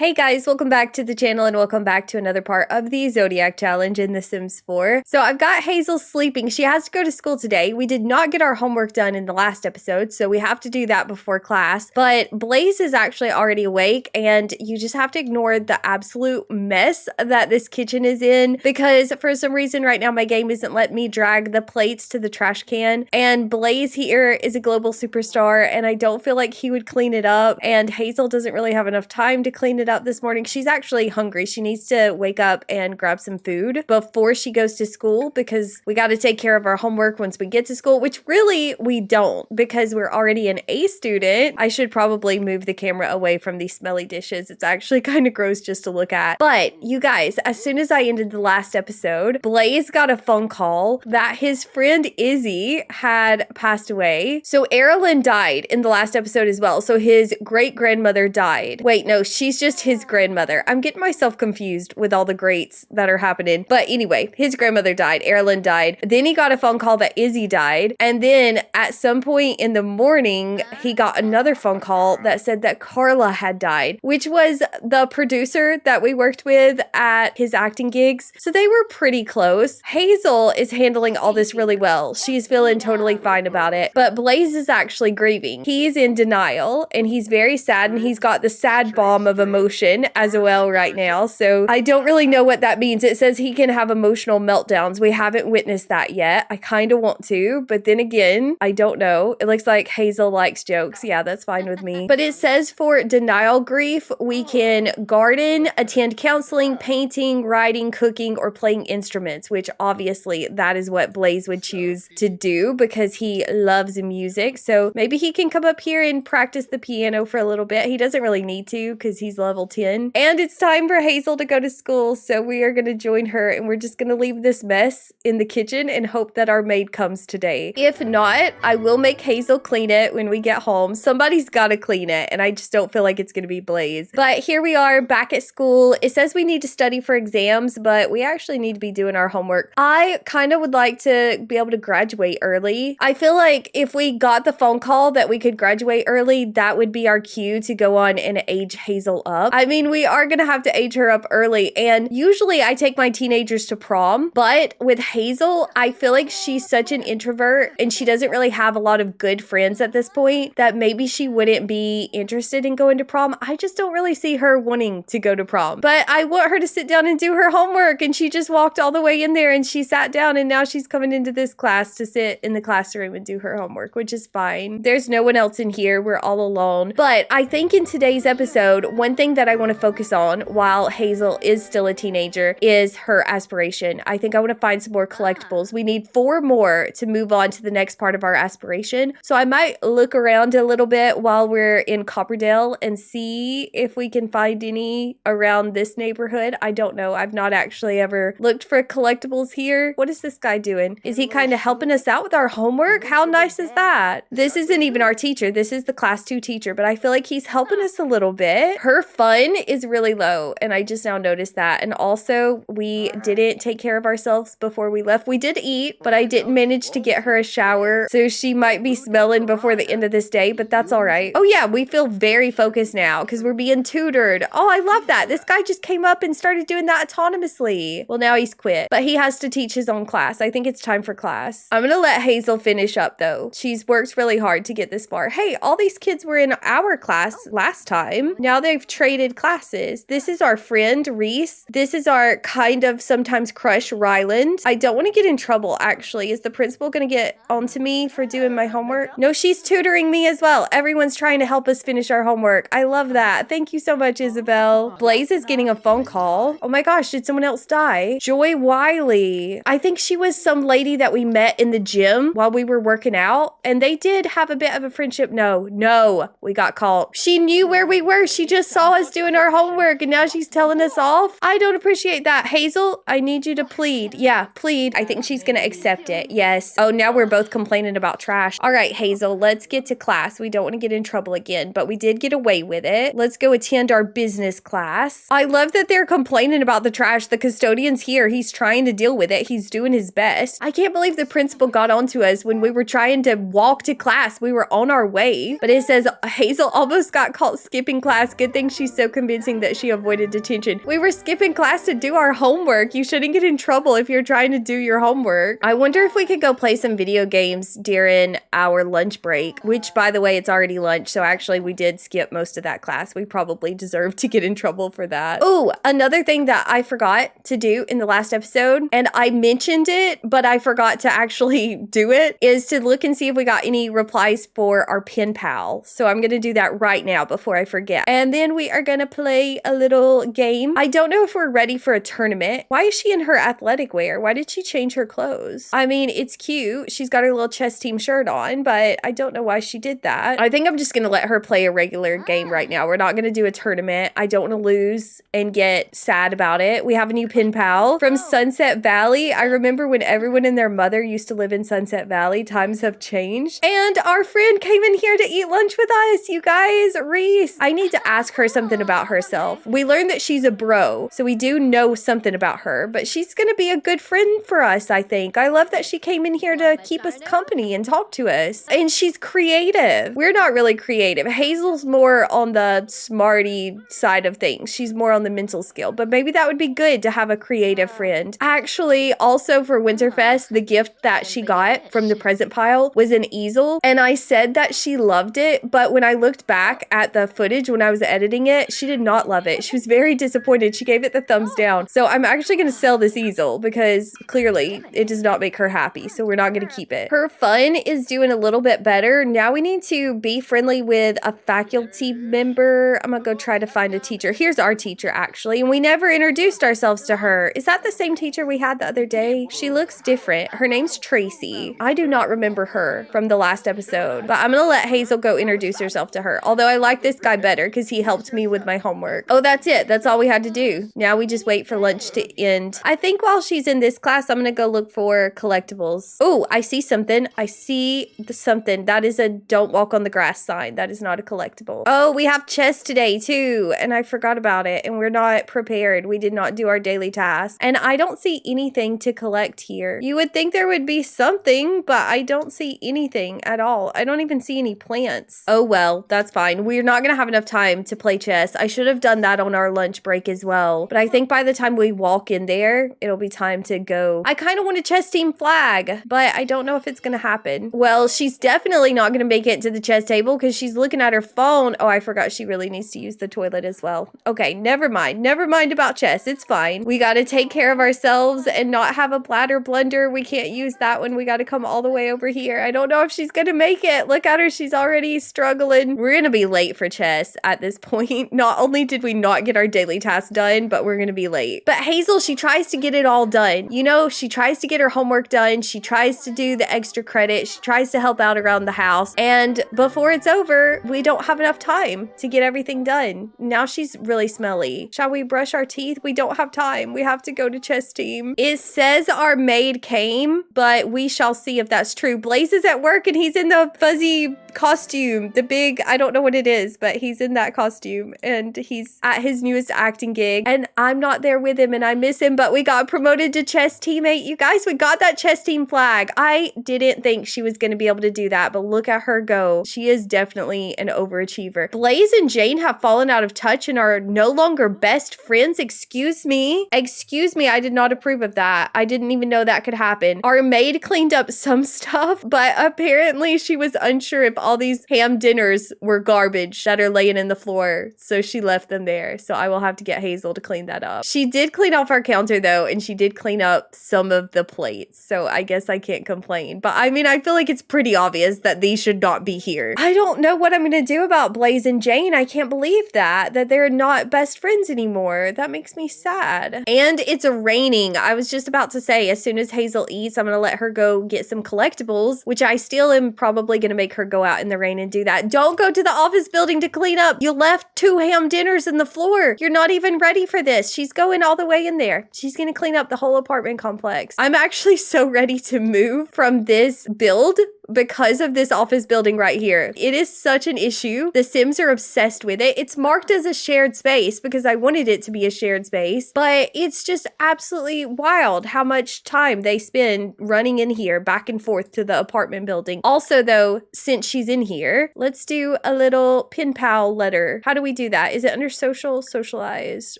Hey guys, welcome back to the channel and welcome back to another part of the ZODIAC challenge in The Sims 4. So I've got Hazel sleeping. She has to go to school today. We did not get our homework done in the last episode, so we have to do that before class. But Blaze is actually already awake and you just have to ignore the absolute mess that this kitchen is in because for some reason right now my game isn't letting me drag the plates to the trash can. And Blaze here is a global superstar and I don't feel like he would clean it up. And Hazel doesn't really have enough time to clean it up this morning. She's actually hungry. She needs to wake up and grab some food before she goes to school because we got to take care of our homework once we get to school, which really we don't because we're already an A student. I should probably move the camera away from these smelly dishes. It's actually kind of gross just to look at. But you guys, as soon as I ended the last episode, Blaze got a phone call that his friend Izzy had passed away. So Erilyn died in the last episode as well. So his great-grandmother died. Wait, no, she's just his grandmother. I'm getting myself confused with all the greats that are happening. But anyway, his grandmother died. Erilyn died. Then he got a phone call that Izzy died. And then at some point in the morning, he got another phone call that said that Carla had died, which was the producer that we worked with at his acting gigs. So they were pretty close. Hazel is handling all this really well. She's feeling totally fine about it. But Blaze is actually grieving. He's in denial and he's very sad and he's got the sad bomb of emotion as well right now. So I don't really know what that means. It says he can have emotional meltdowns. We haven't witnessed that yet. I kind of want to, but then again, I don't know. It looks like Hazel likes jokes. Yeah, that's fine with me. But it says for denial grief, we can garden, attend counseling, painting, writing, cooking, or playing instruments, which obviously that is what Blaze would choose to do because he loves music. So maybe he can come up here and practice the piano for a little bit. He doesn't really need to because he's level 10. And it's time for Hazel to go to school. So we are going to join her and we're just going to leave this mess in the kitchen and hope that our maid comes today. If not, I will make Hazel clean it when we get home. Somebody's got to clean it and I just don't feel like it's going to be Blaze. But here we are back at school. It says we need to study for exams, but we actually need to be doing our homework. I kind of would like to be able to graduate early. I feel like if we got the phone call that we could graduate early, that would be our cue to go on and age Hazel up. I mean, we are gonna have to age her up early, and usually I take my teenagers to prom, but with Hazel, I feel like she's such an introvert and she doesn't really have a lot of good friends at this point that maybe she wouldn't be interested in going to prom. I just don't really see her wanting to go to prom, but I want her to sit down and do her homework, and she just walked all the way in there and she sat down and now she's coming into this class to sit in the classroom and do her homework, which is fine. There's no one else in here. We're all alone. But I think in today's episode, one thing that I want to focus on while Hazel is still a teenager is her aspiration. I think I want to find some more collectibles. We need 4 more to move on to the next part of our aspiration. So I might look around a little bit while we're in Copperdale and see if we can find any around this neighborhood. I don't know. I've not actually ever looked for collectibles here. What is this guy doing? Is he kind of helping us out with our homework? How nice is that? This isn't even our teacher. This is the class 2 teacher, but I feel like he's helping us a little bit. Her fun is really low, and I just now noticed that. And also, we didn't take care of ourselves before we left. We did eat, but I didn't manage to get her a shower, so she might be smelling before the end of this day, but that's all right. Oh yeah, we feel very focused now because we're being tutored. Oh, I love that. This guy just came up and started doing that autonomously. Well, now he's quit, but he has to teach his own class. I think it's time for class. I'm gonna let Hazel finish up though. She's worked really hard to get this far. Hey, all these kids were in our class last time. Now they've traded classes. This is our friend Reese. This is our kind of sometimes crush Ryland. I don't want to get in trouble actually. Is the principal gonna get onto me for doing my homework? No, she's tutoring me as well. Everyone's trying to help us finish our homework. I love that. Thank you so much, Isabel. Blaze is getting a phone call. Oh my gosh, did someone else die? Joy Wiley. I think she was some lady that we met in the gym while we were working out, and they did have a bit of a friendship. No, we got called. She knew where we were. She just saw us doing our homework, and now she's telling us off. I don't appreciate that. Hazel, I need you to plead. Yeah, plead. I think she's gonna accept it. Yes. Oh, now we're both complaining about trash. All right, Hazel, let's get to class. We don't want to get in trouble again, but we did get away with it. Let's go attend our business class. I love that they're complaining about the trash. The custodian's here. He's trying to deal with it. He's doing his best. I can't believe the principal got onto us when we were trying to walk to class. We were on our way, but it says Hazel almost got caught skipping class. Good thing she she's so convincing that she avoided detention. We were skipping class to do our homework. You shouldn't get in trouble if you're trying to do your homework. I wonder if we could go play some video games during our lunch break, which by the way, it's already lunch. So actually we did skip most of that class. We probably deserve to get in trouble for that. Oh, another thing that I forgot to do in the last episode, and I mentioned it, but I forgot to actually do it, is to look and see if we got any replies for our pen pal. So I'm going to do that right now before I forget. And then we are going to play a little game. I don't know if we're ready for a tournament. Why is she in her athletic wear? Why did she change her clothes? I mean, it's cute. She's got her little chess team shirt on, but I don't know why she did that. I think I'm just going to let her play a regular game right now. We're not going to do a tournament. I don't want to lose and get sad about it. We have a new pen pal from Sunset Valley. I remember when everyone and their mother used to live in Sunset Valley. Times have changed. And our friend came in here to eat lunch with us, you guys. Reese. I need to ask her something about herself. We learned that she's a bro, so we do know something about her, but she's going to be a good friend for us, I think. I love that she came in here to keep us company and talk to us. And she's creative. We're not really creative. Hazel's more on the smarty side of things. She's more on the mental skill, but maybe that would be good to have a creative friend. Actually, also for Winterfest, the gift that she got from the present pile was an easel, and I said that she loved it, but when I looked back at the footage when I was editing it, she did not love it. She was very disappointed. She gave it the thumbs down. So I'm actually going to sell this easel because clearly it does not make her happy, so we're not going to keep it. Her fun is doing a little bit better. Now we need to be friendly with a faculty member. I'm going to go try to find a teacher. Here's our teacher, actually, and we never introduced ourselves to her. Is that the same teacher we had the other day? She looks different. Her name's Tracy. I do not remember her from the last episode, but I'm going to let Hazel go introduce herself to her. Although I like this guy better because he helped me with my homework. Oh, that's it. That's all we had to do. Now we just wait for lunch to end. I think while she's in this class, I'm going to go look for collectibles. Oh, I see something. I see something. That is a don't walk on the grass sign. That is not a collectible. Oh, we have chess today too, and I forgot about it, and we're not prepared. We did not do our daily task, and I don't see anything to collect here. You would think there would be something, but I don't see anything at all. I don't even see any plants. Oh well, that's fine. We're not gonna have enough time to play chess. I should have done that on our lunch break as well, but I think by the time we walk in there, it'll be time to go. I kind of want a chess team flag, but I don't know if it's gonna happen. Well, she's definitely not gonna make it to the chess table because she's looking at her phone. Oh, I forgot she really needs to use the toilet as well. Okay, never mind. Never mind about chess. It's fine. We gotta take care of ourselves and not have a bladder blunder. We can't use that one. We gotta come all the way over here. I don't know if she's gonna make it. Look at her. She's already struggling. We're gonna be late for chess at this point. Not only did we not get our daily task done, but we're gonna be late. But Hazel, she tries to get it all done. You know, she tries to get her homework done. She tries to do the extra credit. She tries to help out around the house. And before it's over, we don't have enough time to get everything done. Now she's really smelly. Shall we brush our teeth? We don't have time. We have to go to chess team. It says our maid came, but we shall see if that's true. Blaze is at work and he's in the fuzzy costume. The big, I don't know what it is, but he's in that costume and he's at his newest acting gig and I'm not there with him and I miss him, but we got promoted to chess teammate. You guys, we got that chess team flag. I didn't think she was going to be able to do that, but look at her go. She is definitely an overachiever. Blaze and Jane have fallen out of touch and are no longer best friends. Excuse me. Excuse me. I did not approve of that. I didn't even know that could happen. Our maid cleaned up some stuff, but apparently she was unsure if all these ham dinners were garbage that are laying in the floor. So she left them there. So I will have to get Hazel to clean that up. She did clean off our counter though, and she did clean up some of the plates. So I guess I can't complain. But I mean, I feel like it's pretty obvious that these should not be here. I don't know what I'm going to do about Blaze and Jane. I can't believe that they're not best friends anymore. That makes me sad. And it's raining. I was just about to say, as soon as Hazel eats, I'm going to let her go get some collectibles, which I still am probably going to make her go out in the rain and do that. Don't go to the office building to clean up. You left 2 ham dinners in the floor. You're not even ready for this. She's going all the way in there. She's going to clean up the whole apartment complex. I'm actually so ready to move from this build because of this office building right here. It is such an issue. The Sims are obsessed with it. It's marked as a shared space because I wanted it to be a shared space, but it's just absolutely wild how much time they spend running in here back and forth to the apartment building. Also though, since she's in here, let's do a little pen pal letter. How do we do that? Is it under social, socialized?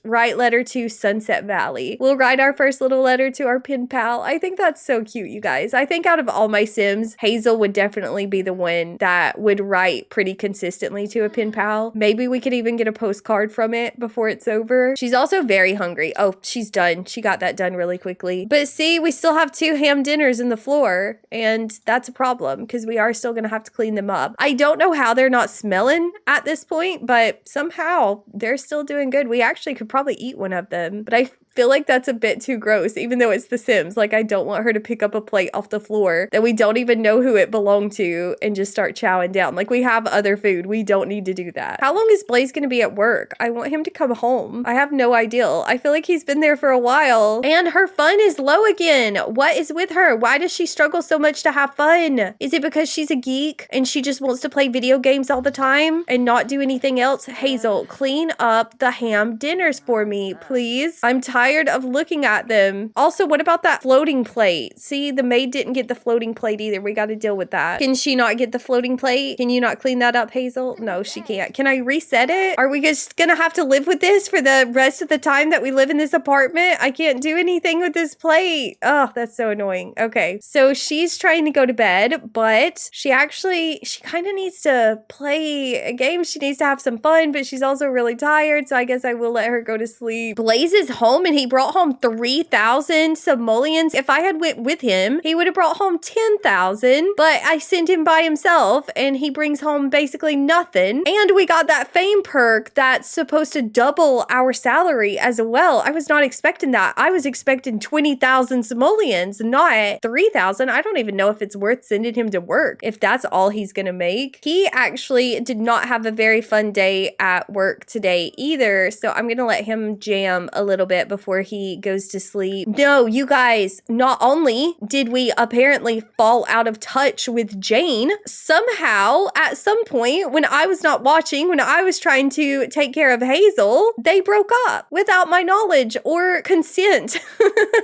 Write letter to Sunset Valley. We'll write our first little letter to our pen pal. I think that's so cute, you guys. I think out of all my Sims, Hazel would definitely be the one that would write pretty consistently to a pen pal. Maybe we could even get a postcard from it before it's over. She's also very hungry. Oh, she's done. She got that done really quickly. But see, we still have 2 ham dinners in the floor, and that's a problem because we are still gonna have to clean them up. I don't know how they're not smelling at this point, but somehow they're still doing good. We actually could probably eat one of them, but I feel like that's a bit too gross, even though it's The Sims. Like, I don't want her to pick up a plate off the floor that we don't even know who it belonged to and just start chowing down. Like, we have other food. We don't need to do that. How long is Blaze going to be at work? I want him to come home. I have no idea. I feel like he's been there for a while. And her fun is low again. What is with her? Why does she struggle so much to have fun? Is it because she's a geek and she just wants to play video games all the time and not do anything else? Hazel, clean up the ham dinners for me, please. I'm tired of looking at them. Also, what about that floating plate? See, the maid didn't get the floating plate either. We got to deal with that. Can she not get the floating plate? Can you not clean that up, Hazel? No, she can't. Can I reset it? Are we just gonna have to live with this for the rest of the time that we live in this apartment? I can't do anything with this plate. Oh, that's so annoying. Okay, so she's trying to go to bed, but she kind of needs to play a game. She needs to have some fun, but she's also really tired, so I guess I will let her go to sleep. Blaze is home and he brought home 3,000 simoleons. If I had went with him, he would have brought home 10,000, but I sent him by himself and he brings home basically nothing. And we got that fame perk that's supposed to double our salary as well. I was not expecting that. I was expecting 20,000 simoleons, not 3,000. I don't even know if it's worth sending him to work if that's all he's gonna make. He actually did not have a very fun day at work today either, so I'm gonna let him jam a little bit before he goes to sleep. No, you guys, not only did we apparently fall out of touch with Jane, somehow at some point when I was not watching, when I was trying to take care of Hazel, they broke up without my knowledge or consent.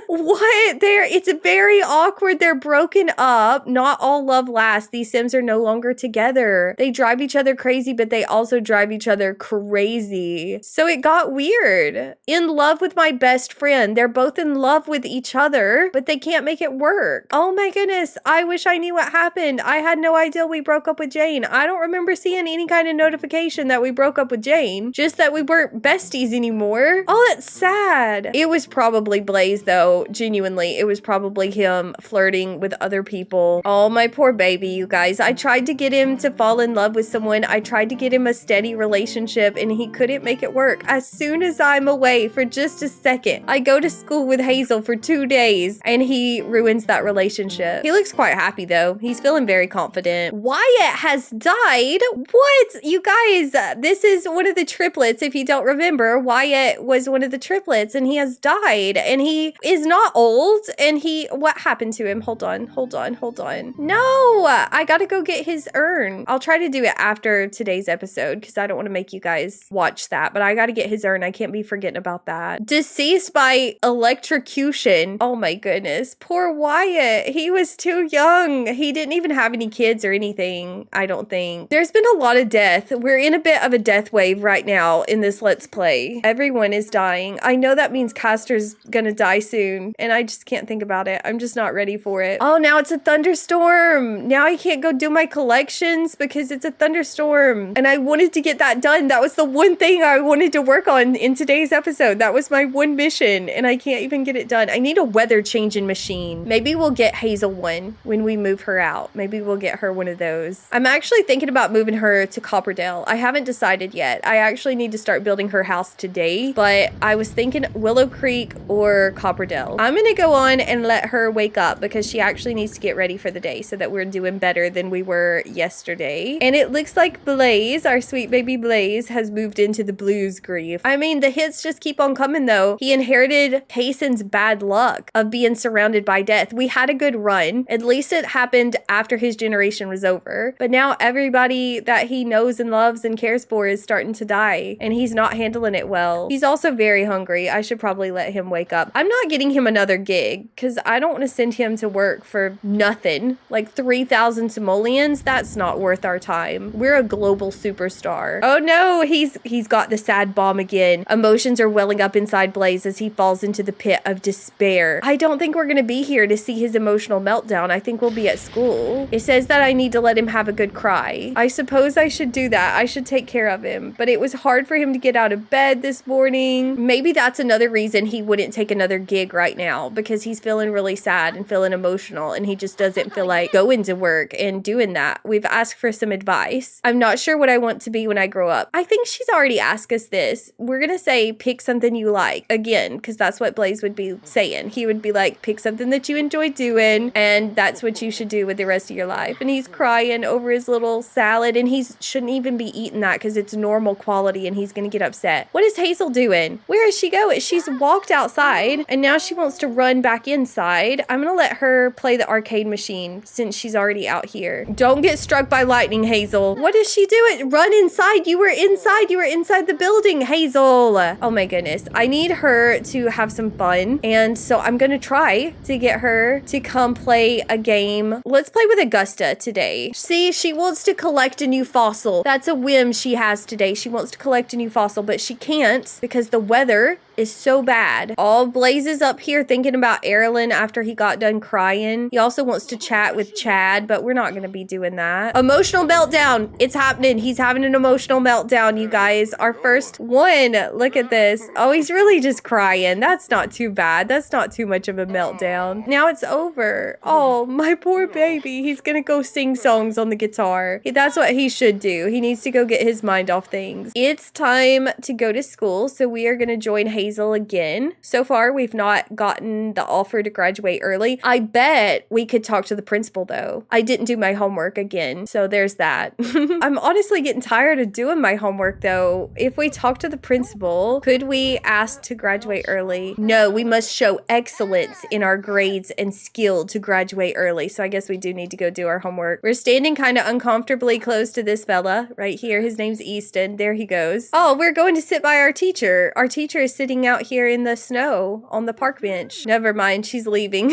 What? It's very awkward. They're broken up. Not all love lasts. These Sims are no longer together. They drive each other crazy, but they also drive each other crazy. So it got weird. In love with my best friend. They're both in love with each other, but they can't make it work. Oh my goodness. I wish I knew what happened. I had no idea we broke up with Jane. I don't remember seeing any kind of notification that we broke up with Jane. Just that we weren't besties anymore. Oh, that's sad. It was probably Blaze though. Genuinely. It was probably him flirting with other people. Oh, my poor baby, you guys. I tried to get him to fall in love with someone. I tried to get him a steady relationship and he couldn't make it work. As soon as I'm away for just a second, I go to school with Hazel for 2 days and he ruins that relationship. He looks quite happy though. He's feeling very confident. Wyatt has died. What? You guys, this is one of the triplets. If you don't remember, Wyatt was one of the triplets and he has died and he is not old and what happened to him? Hold on. No, I gotta go get his urn. I'll try to do it after today's episode because I don't want to make you guys watch that, but I gotta get his urn. I can't be forgetting about that. Deceased by electrocution. Oh my goodness. Poor Wyatt. He was too young. He didn't even have any kids or anything, I don't think. There's been a lot of death. We're in a bit of a death wave right now in this Let's Play. Everyone is dying. I know that means Castor's gonna die soon, and I just can't think about it. I'm just not ready for it. Oh, now it's a thunderstorm. Now I can't go do my collections because it's a thunderstorm. And I wanted to get that done. That was the one thing I wanted to work on in today's episode. That was my one mission, and I can't even get it done. I need a weather changing machine. Maybe we'll get Hazel one when we move her out. Maybe we'll get her one of those. I'm actually thinking about moving her to Copperdale. I haven't decided yet. I actually need to start building her house today, but I was thinking Willow Creek or Copperdale. I'm gonna go on and let her wake up because she actually needs to get ready for the day so that we're doing better than we were yesterday. And it looks like Blaze, our sweet baby Blaze, has moved into the blues grief. I mean, the hits just keep on coming though. He inherited Hasten's bad luck of being surrounded by death. We had a good run. At least it happened after his generation was over. But now everybody that he knows and loves and cares for is starting to die, and he's not handling it well. He's also very hungry. I should probably let him wake up. I'm not getting him another gig because I don't want to send him to work for nothing. Like 3,000 simoleons, that's not worth our time. We're a global superstar. Oh no, he's got the sad bomb again. Emotions are welling up inside Blaze as he falls into the pit of despair. I don't think we're gonna be here to see his emotional meltdown. I think we'll be at school. It says that I need to let him have a good cry. I suppose I should do that. I should take care of him. But it was hard for him to get out of bed this morning. Maybe that's another reason he wouldn't take another gig right now, because he's feeling really sad and feeling emotional, and he just doesn't feel like going to work and doing that. We've asked for some advice. I'm not sure what I want to be when I grow up. I think she's already asked us this. We're gonna say pick something you like again, because that's what Blaze would be saying. He would be like, pick something that you enjoy doing, and that's what you should do with the rest of your life. And he's crying over his little salad, and he shouldn't even be eating that because it's normal quality, and he's gonna get upset. What is Hazel doing? Where is she going? She's walked outside and now she wants to run back inside. I'm gonna let her play the arcade machine since she's already out here. Don't get struck by lightning, Hazel. What is she doing? Run inside. You were inside. You were inside the building, Hazel. Oh my goodness. I need her to have some fun, and so I'm gonna try to get her to come play a game. Let's play with Augusta today. See, she wants to collect a new fossil. That's a whim she has today. She wants to collect a new fossil, but she can't because the weather is so bad. All Blazes up here thinking about Erlen after he got done crying. He also wants to chat with Chad, but we're not gonna be doing that. Emotional meltdown. It's happening. He's having an emotional meltdown, you guys. Our first one. Look at this. Oh, he's really just crying. That's not too bad. That's not too much of a meltdown. Now it's over. Oh, my poor baby. He's gonna go sing songs on the guitar. That's what he should do. He needs to go get his mind off things. It's time to go to school, so we are gonna join Hazel again. So far, we've not gotten the offer to graduate early. I bet we could talk to the principal, though. I didn't do my homework again, so there's that. I'm honestly getting tired of doing my homework, though. If we talk to the principal, could we ask to graduate early? No, we must show excellence in our grades and skill to graduate early, so I guess we do need to go do our homework. We're standing kind of uncomfortably close to this fella right here. His name's Easton. There he goes. Oh, we're going to sit by our teacher. Our teacher is sitting out here in the snow on the park bench. Never mind, she's leaving.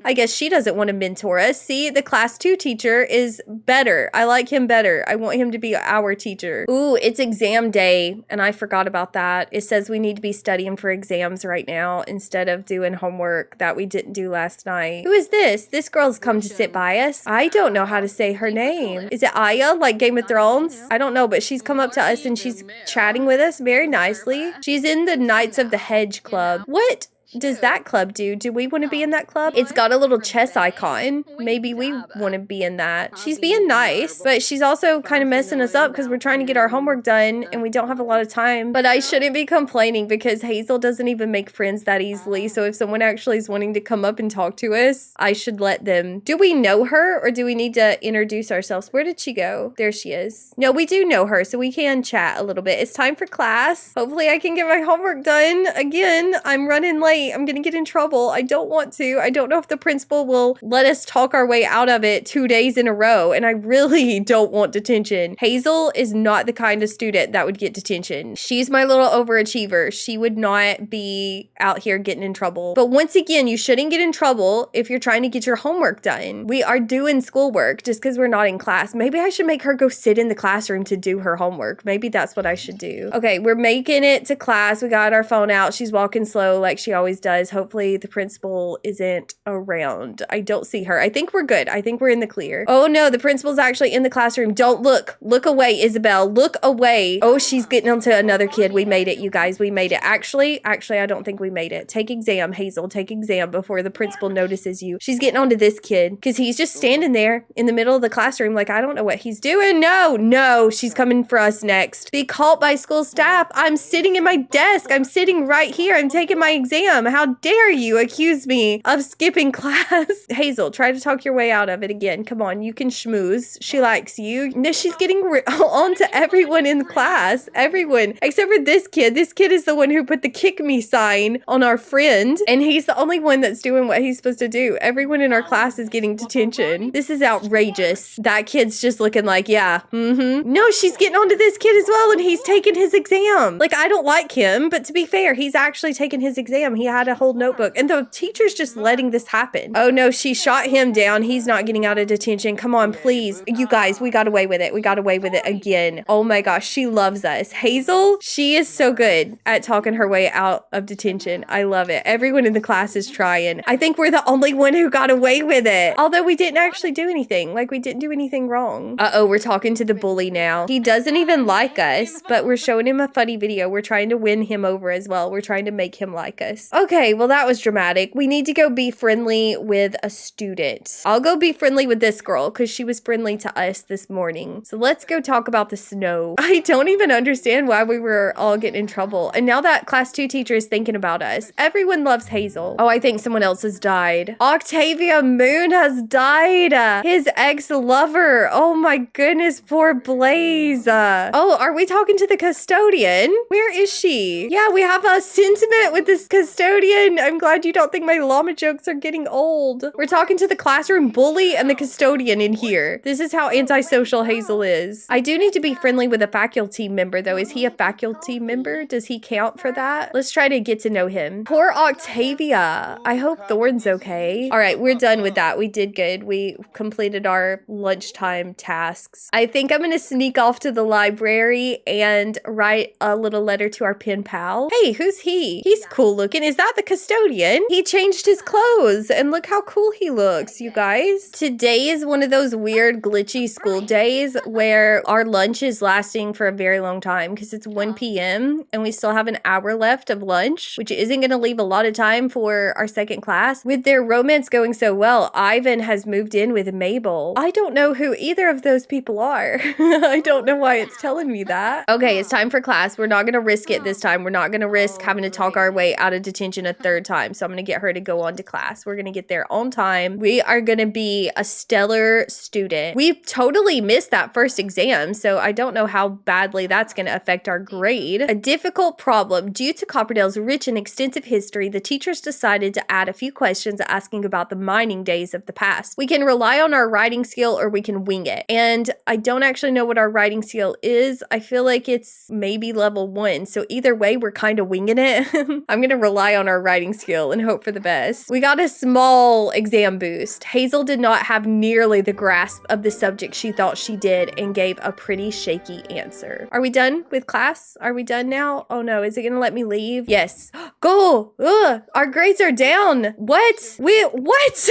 I guess she doesn't want to mentor us. See, the class 2 teacher is better. I like him better. I want him to be our teacher. Ooh, it's exam day, and I forgot about that. It says we need to be studying for exams right now instead of doing homework that we didn't do last night. Who is this? This girl's come to sit by us. I don't know how to say her name. Is it Aya, like Game of Thrones? I don't know, but she's come up to us and she's chatting with us very nicely. She's in the Knights of the Hedge Club. What does that club do? Do we want to be in that club? It's got a little chess icon. Maybe we want to be in that. She's being nice, but she's also kind of messing us up because we're trying to get our homework done and we don't have a lot of time. But I shouldn't be complaining because Hazel doesn't even make friends that easily. So if someone actually is wanting to come up and talk to us, I should let them. Do we know her or do we need to introduce ourselves? Where did she go? There she is. No, we do know her, so we can chat a little bit. It's time for class. Hopefully I can get my homework done. Again, I'm running late. I'm gonna get in trouble. I don't want to. I don't know if the principal will let us talk our way out of it 2 days in a row, and I really don't want detention. Hazel is not the kind of student that would get detention. She's my little overachiever. She would not be out here getting in trouble. But once again, you shouldn't get in trouble if you're trying to get your homework done. We are doing schoolwork just because we're not in class. Maybe I should make her go sit in the classroom to do her homework. Maybe that's what I should do. Okay, we're making it to class. We got our phone out. She's walking slow like she always does. Hopefully the principal isn't around. I don't see her. I think we're good. I think we're in the clear. Oh no, the principal's actually in the classroom. Don't look. Look away, Isabel. Look away. Oh, she's getting onto another kid. We made it, you guys. We made it. Actually, I don't think we made it. Take exam, Hazel. Take exam before the principal notices you. She's getting onto this kid because he's just standing there in the middle of the classroom like, I don't know what he's doing. No, she's coming for us next. Be called by school staff. I'm sitting in my desk. I'm sitting right here. I'm taking my exam. exam. How dare you accuse me of skipping class? Hazel, try to talk your way out of it again. Come on, you can schmooze. She likes you. No, she's getting on to everyone in class. Everyone, except for this kid. This kid is the one who put the kick me sign on our friend, and he's the only one that's doing what he's supposed to do. Everyone in our class is getting detention. This is outrageous. That kid's just looking like, yeah, No, she's getting onto this kid as well, and he's taking his exam. Like, I don't like him, but to be fair, he's actually taken his exam. He had a whole notebook, and the teacher's just letting this happen. Oh no, she shot him down. He's not getting out of detention. Come on, please. You guys, we got away with it. We got away with it again. Oh my gosh, she loves us. Hazel, she is so good at talking her way out of detention. I love it. Everyone in the class is trying. I think we're the only one who got away with it. Although we didn't actually do anything. Like, we didn't do anything wrong. Uh-oh, we're talking to the bully now. He doesn't even like us, but we're showing him a funny video. We're trying to win him over as well. We're trying to make him like us. Okay, well, that was dramatic. We need to go be friendly with a student. I'll go be friendly with this girl because she was friendly to us this morning. So let's go talk about the snow. I don't even understand why we were all getting in trouble. And now that class 2 teacher is thinking about us. Everyone loves Hazel. Oh, I think someone else has died. Octavia Moon has died. His ex-lover. Oh my goodness, poor Blaze. Oh, are we talking to the custodian? Where is she? Yeah, we have a sentiment with this custodian. I'm glad you don't think my llama jokes are getting old. We're talking to the classroom bully and the custodian in here. This is how antisocial Hazel is. I do need to be friendly with a faculty member though. Is he a faculty member? Does he count for that? Let's try to get to know him. Poor Octavia. I hope Thorn's okay. All right, we're done with that. We did good. We completed our lunchtime tasks. I think I'm gonna sneak off to the library and write a little letter to our pen pal. Hey, who's he? He's cool looking. Is that the custodian? He changed his clothes and look how cool he looks, you guys. Today is one of those weird glitchy school days where our lunch is lasting for a very long time because it's 1 p.m. and we still have an hour left of lunch, which isn't going to leave a lot of time for our second class. With their romance going so well, Ivan has moved in with Mabel. I don't know who either of those people are. I don't know why it's telling me that. Okay, it's time for class. We're not going to risk it this time. We're not going to risk having to talk our way out of detention a third time. So I'm going to get her to go on to class. We're going to get there on time. We are going to be a stellar student. We totally missed that first exam, so I don't know how badly that's going to affect our grade. A difficult problem. Due to Copperdale's rich and extensive history, the teachers decided to add a few questions asking about the mining days of the past. We can rely on our writing skill or we can wing it. And I don't actually know what our writing skill is. I feel like it's maybe level 1. So either way, we're kind of winging it. I'm going to rely on our writing skill and hope for the best. We got a small exam boost. Hazel did not have nearly the grasp of the subject she thought she did and gave a pretty shaky answer. Are we done with class? Are we done now? Oh no, is it going to let me leave? Yes. Go! Ugh, our grades are down. What? What?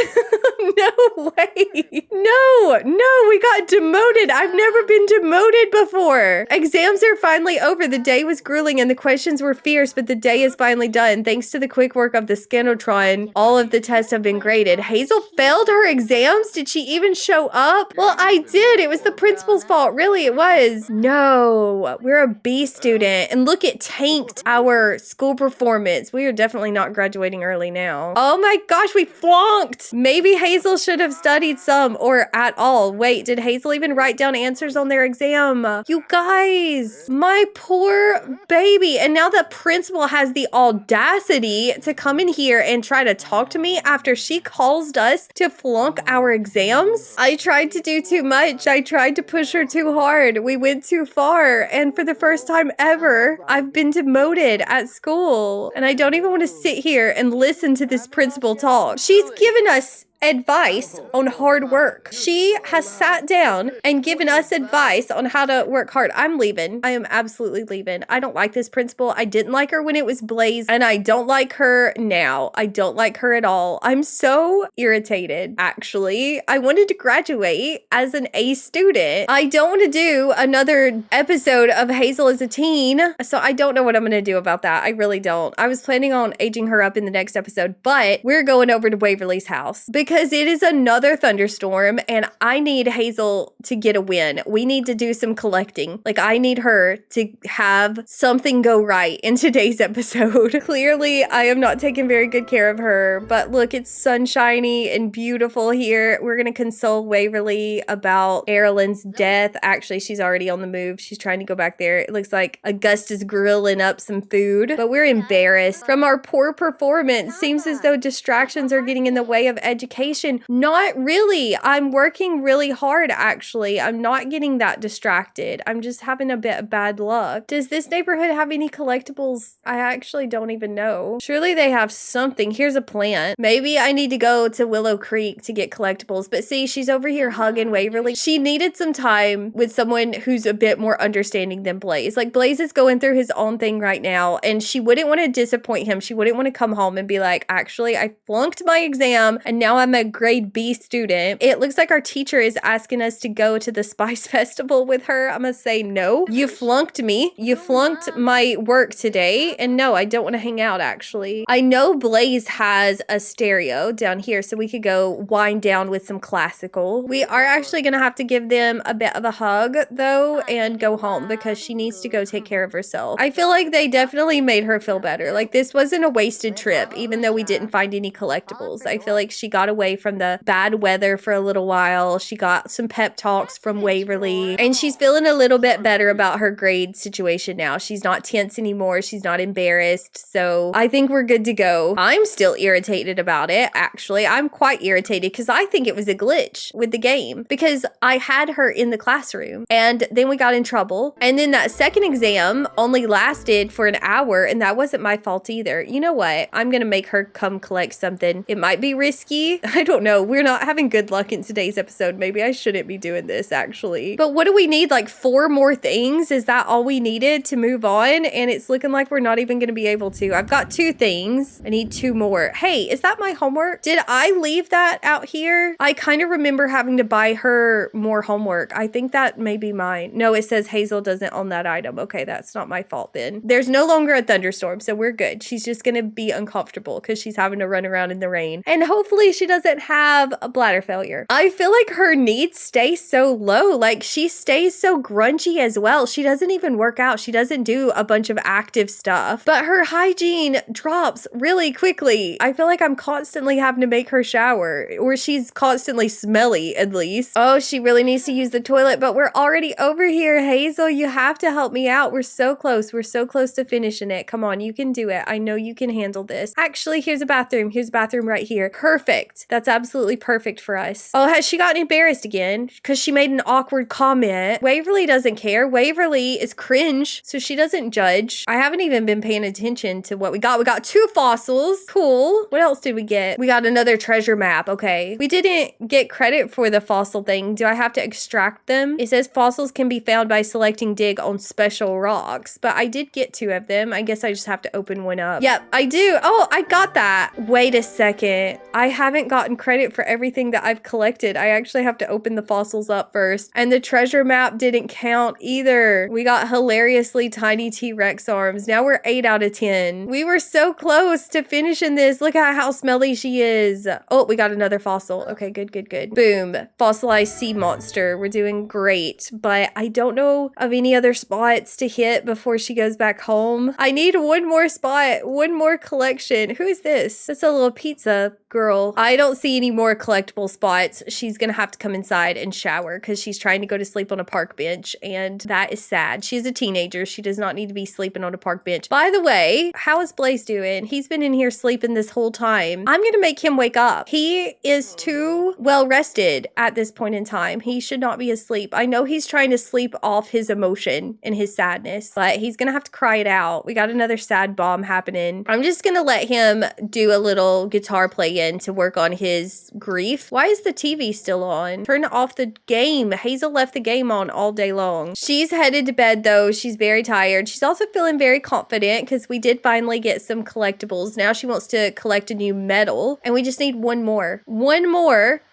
No way. No, we got demoted. I've never been demoted before. Exams are finally over. The day was grueling and the questions were fierce, but the day is finally done. Thanks to the quick work of the Scanotron, all of the tests have been graded. Hazel failed her exams? Did she even show up? Well, I did. It was the principal's fault. Really, it was. No, we're a B student. And look, it tanked our school performance. We are definitely not graduating early now. Oh my gosh, we flunked. Maybe Hazel should have studied some or at all. Wait, did Hazel even write down answers on their exam? You guys, my poor baby. And now the principal has the audacity to come in here and try to talk to me after she caused us to flunk our exams. I tried to do too much. I tried to push her too hard. We went too far. And for the first time ever, I've been demoted at school. And I don't even want to sit here and listen to this principal talk. She's given us advice on hard work. She has sat down and given us advice on how to work hard. I'm leaving. I am absolutely leaving. I don't like this principal. I didn't like her when it was Blaze, and I don't like her now. I don't like her at all. I'm so irritated, actually. I wanted to graduate as an A student. I don't want to do another episode of Hazel as a teen, so I don't know what I'm going to do about that. I really don't. I was planning on aging her up in the next episode, but we're going over to Waverly's house because because it is another thunderstorm and I need Hazel to get a win. We need to do some collecting. Like, I need her to have something go right in today's episode. Clearly, I am not taking very good care of her, but look, it's sunshiny and beautiful here. We're gonna console Waverly about Erlen's death. Actually, she's already on the move. She's trying to go back there. It looks like Augusta's grilling up some food, but we're embarrassed from our poor performance. Seems as though distractions are getting in the way of education. Not really. I'm working really hard, actually. I'm not getting that distracted. I'm just having a bit of bad luck. Does this neighborhood have any collectibles? I actually don't even know. Surely they have something. Here's a plant. Maybe I need to go to Willow Creek to get collectibles. But see, she's over here hugging Waverly. She needed some time with someone who's a bit more understanding than Blaze. Like, Blaze is going through his own thing right now, and she wouldn't want to disappoint him. She wouldn't want to come home and be like, actually, I flunked my exam and now I'm a grade B student. It looks like our teacher is asking us to go to the Spice Festival with her. I'm gonna say no. You flunked me. You flunked my work today, and no, I don't want to hang out, actually. I know Blaze has a stereo down here, so we could go wind down with some classical. We are actually gonna have to give them a bit of a hug, though, and go home because she needs to go take care of herself. I feel like they definitely made her feel better. Like, this wasn't a wasted trip, even though we didn't find any collectibles. I feel like she got away from the bad weather for a little while. She got some pep talks from Waverly, and she's feeling a little bit better about her grade situation now. She's not tense anymore. She's not embarrassed. So I think we're good to go. I'm still irritated about it, actually. I'm quite irritated because I think it was a glitch with the game because I had her in the classroom and then we got in trouble. And then that second exam only lasted for an hour, and that wasn't my fault either. You know what? I'm gonna make her come collect something. It might be risky. I don't know. We're not having good luck in today's episode. Maybe I shouldn't be doing this, actually. But what do we need? Like 4 more things? Is that all we needed to move on? And it's looking like we're not even gonna be able to. I've got 2 things. I need 2 more. Hey, is that my homework? Did I leave that out here? I kind of remember having to buy her more homework. I think that may be mine. No, it says Hazel doesn't own that item. Okay, that's not my fault then. There's no longer a thunderstorm, so we're good. She's just gonna be uncomfortable because she's having to run around in the rain. And hopefully she doesn't have a bladder failure. I feel like her needs stay so low. Like, she stays so grungy as well. She doesn't even work out. She doesn't do a bunch of active stuff, but her hygiene drops really quickly. I feel like I'm constantly having to make her shower, or she's constantly smelly at least. Oh, she really needs to use the toilet, but we're already over here. Hazel, you have to help me out. We're so close. We're so close to finishing it. Come on, you can do it. I know you can handle this. Actually, here's a bathroom. Here's a bathroom right here. Perfect. That's absolutely perfect for us. Oh, has she gotten embarrassed again? Because she made an awkward comment. Waverly doesn't care. Waverly is cringe, so she doesn't judge. I haven't even been paying attention to what we got. We got 2 fossils. Cool. What else did we get? We got another treasure map. Okay. We didn't get credit for the fossil thing. Do I have to extract them? It says fossils can be found by selecting dig on special rocks, but I did get 2 of them. I guess I just have to open one up. Yep, I do. Oh, I got that. Wait a second. I haven't gotten credit for everything that I've collected. I actually have to open the fossils up first. And the treasure map didn't count either. We got hilariously tiny T-Rex arms. Now we're 8 out of 10. We were so close to finishing this. Look at how smelly she is. Oh, we got another fossil. Okay, good, good, good. Boom. Fossilized sea monster. We're doing great, but I don't know of any other spots to hit before she goes back home. I need one more spot, one more collection. Who is this? That's a little pizza girl. I don't see any more collectible spots. She's gonna have to come inside and shower because she's trying to go to sleep on a park bench, and that is sad. She's a teenager. She does not need to be sleeping on a park bench. By the way, how is Blaze doing? He's been in here sleeping this whole time. I'm gonna make him wake up. He is too well rested at this point in time. He should not be asleep. I know he's trying to sleep off his emotion and his sadness, but he's gonna have to cry it out. We got another sad bomb happening. I'm just gonna let him do a little guitar play in to work on his grief. Why is the TV still on? Turn off the game. Hazel left the game on all day long. She's headed to bed though. She's very tired. She's also feeling very confident because we did finally get some collectibles. Now she wants to collect a new medal, and we just need one more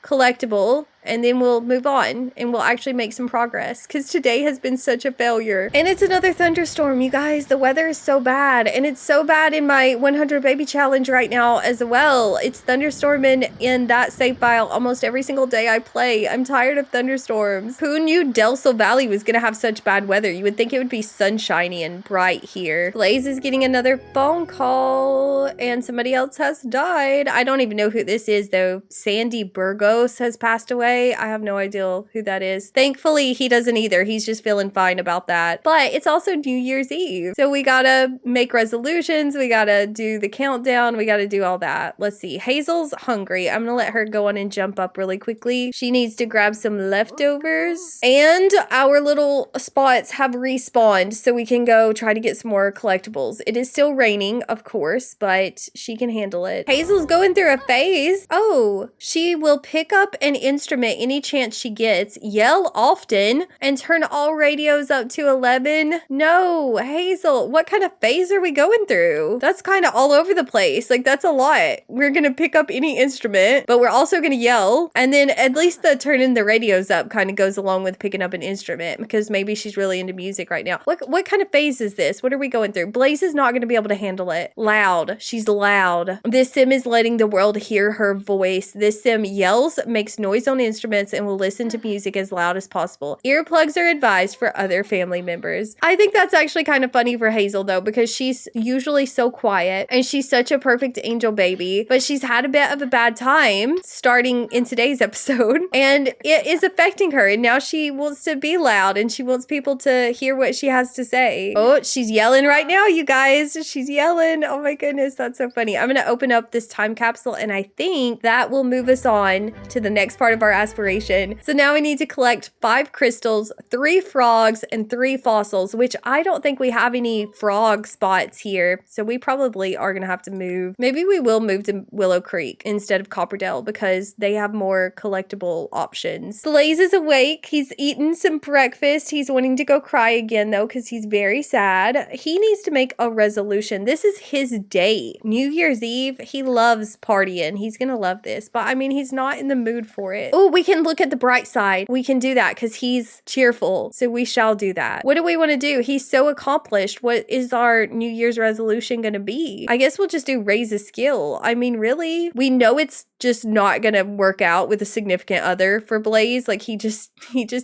collectible, and then we'll move on and we'll actually make some progress because today has been such a failure. And it's another thunderstorm, you guys. The weather is so bad, and it's so bad in my 100 baby challenge right now as well. It's thunderstorming in that save file almost every single day I play. I'm tired of thunderstorms. Who knew Delsel Valley was gonna have such bad weather? You would think it would be sunshiny and bright here. Blaze is getting another phone call and somebody else has died. I don't even know who this is though. Sandy Burgos has passed away. I have no idea who that is. Thankfully, he doesn't either. He's just feeling fine about that. But it's also New Year's Eve. So we gotta make resolutions. We gotta do the countdown. We gotta do all that. Let's see. Hazel's hungry. I'm gonna let her go on and jump up really quickly. She needs to grab some leftovers. And our little spots have respawned so we can go try to get some more collectibles. It is still raining, of course, but she can handle it. Hazel's going through a phase. Oh, she will pick up an instrument any chance she gets, yell often, and turn all radios up to 11. No, Hazel, what kind of phase are we going through? That's kind of all over the place. Like, that's a lot. We're gonna pick up any instrument, but we're also gonna yell, and then at least the turning the radios up kind of goes along with picking up an instrument because maybe she's really into music right now. What kind of phase is this? What are we going through? Blaze is not gonna be able to handle it. Loud. She's loud. This sim is letting the world hear her voice. This sim yells, makes noise on instruments, and will listen to music as loud as possible. Earplugs are advised for other family members. I think that's actually kind of funny for Hazel though, because she's usually so quiet and she's such a perfect angel baby, but she's had a bit of a bad time starting in today's episode and it is affecting her, and now she wants to be loud and she wants people to hear what she has to say. Oh, she's yelling right now, you guys. She's yelling. Oh my goodness, that's so funny. I'm gonna open up this time capsule and I think that will move us on to the next part of our aspiration. So now we need to collect 5 crystals, 3 frogs, and 3 fossils, which I don't think we have any frog spots here. So we probably are gonna have to move. Maybe we will move to Willow Creek instead of Copperdale because they have more collectible options. Blaze is awake. He's eaten some breakfast. He's wanting to go cry again though because he's very sad. He needs to make a resolution. This is his day. New Year's Eve. He loves partying. He's gonna love this, but I mean, he's not in the mood for it. Oh, we can look at the bright side. We can do that because he's cheerful. So we shall do that. What do we want to do? He's so accomplished. What is our New Year's resolution gonna be? I guess we'll just do raise a skill. I mean, really? We know it's just not gonna work out with a significant other for Blaze. Like he just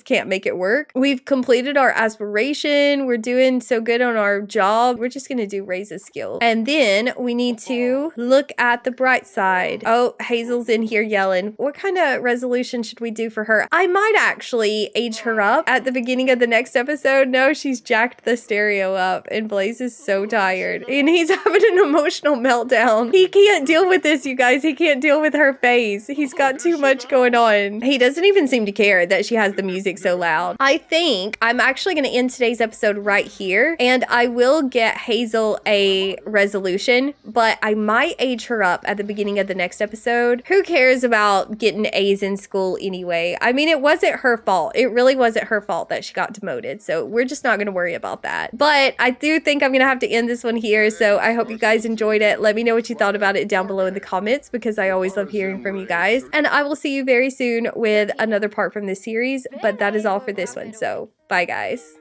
can't make it work. We've completed our aspiration. We're doing so good on our job. We're just gonna do raise a skill. And then we need to look at the bright side. Oh, Hazel's in here yelling. What kind of resolution should we do for her? I might actually age her up at the beginning of the next episode. No, she's jacked the stereo up and Blaze is so tired and he's having an emotional meltdown. He can't deal with this, you guys. He can't deal with her face. He's got too much going on. He doesn't even seem to care that she has the music so loud. I think I'm actually going to end today's episode right here and I will get Hazel a resolution, but I might age her up at the beginning of the next episode. Who cares about getting A's in school anyway? I mean, it wasn't her fault. It really wasn't her fault that she got demoted. So we're just not going to worry about that. But I do think I'm going to have to end this one here. So I hope you guys enjoyed it. Let me know what you thought about it down below in the comments because I always love hearing from you guys. And I will see you very soon with another part from this series. But that is all for this one. So bye guys.